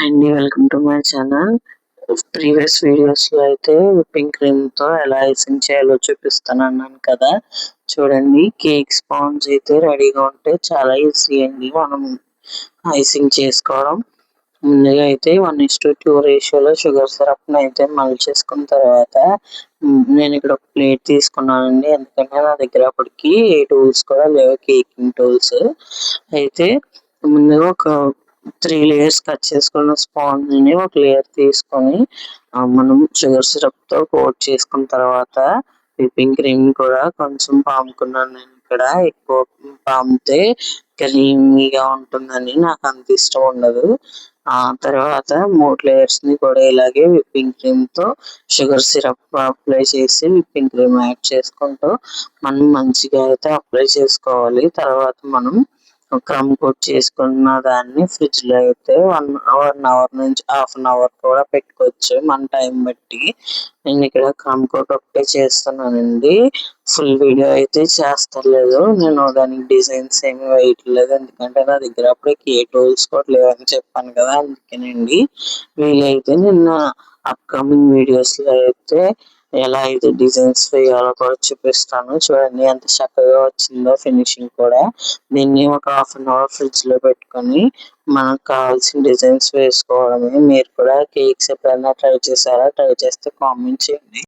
అండి, welcome to my channel. Previous videos లో అయితే విప్పింగ్ క్రీమ్ తో ఎలా ఐసింగ్ చేయాలో చూపిస్తాను అన్నాను కదా. చూడండి, కేక్ స్పాంజ్ అయితే రెడీగా ఉంటే చాలా ఈజీ అండి మనం ఐసింగ్ చేసుకోవడం. ముందుగా అయితే 1:2 రేషియోలో షుగర్ సిరప్ అయితే మల్ట్ చేసుకున్న తర్వాత నేను ఇక్కడ ఒక ప్లేట్ తీసుకున్నానండి. ఎందుకంటే నా దగ్గర అప్పటికి ఏ టూల్స్ కూడా లేవు, కేకింగ్ టూల్స్. అయితే ముందుగా ఒక 3 లేయర్స్ కట్ చేసుకున్న స్పాంజ్ ని ఒక లేయర్ తీసుకొని మనం షుగర్ సిరప్ తో కోట్ చేసుకున్న తర్వాత విప్పింగ్ క్రీమ్ కూడా కొంచెం పాముకున్నాను. నేను ఇక్కడ ఎక్కువ పామితే క్రీమీగా ఉంటుందని నాకు అంత ఇష్టం ఉండదు. ఆ తర్వాత 3 లేయర్స్ ని కూడా ఇలాగే విప్పింగ్ క్రీమ్ తో షుగర్ సిరప్ అప్లై చేసి విప్పింగ్ క్రీమ్ యాడ్ చేసుకుంటూ మనం మంచిగా అయితే అప్లై చేసుకోవాలి. తర్వాత మనం క్రమ్ కోట్ చేసుకున్న దాన్ని ఫ్రిడ్జ్ లో అయితే 1 అవర్ నుంచి హాఫ్ అన్ అవర్ కూడా పెట్టుకోవచ్చు మన టైం బట్టి. నేను ఇక్కడ క్రమ్ కోట్ ఒకటే చేస్తున్నానండి, ఫుల్ వీడియో అయితే చేస్తలేదు. నేను దానికి డిజైన్స్ ఏమి వేయట్లేదు, ఎందుకంటే నా దగ్గర అప్పటికి ఏ టూల్స్ కూడా లేవని చెప్పాను కదా, అందుకేనండి. వీలైతే నిన్న అప్కమింగ్ వీడియోస్ లో అయితే ఎలా అయితే డిజైన్స్ వేయాలో కూడా చూపిస్తాను. చూడండి ఎంత చక్కగా వచ్చిందో ఫినిషింగ్ కూడా. దీన్ని ఒక హాఫ్ అన్ అవర్ ఫ్రిడ్జ్ లో పెట్టుకొని మనకు కావాల్సిన డిజైన్స్ వేసుకోవడమే. మీరు కూడా కేక్స్ ఎప్పుడైనా ట్రై చేశారా? ట్రై చేస్తే కామెంట్ చేయండి.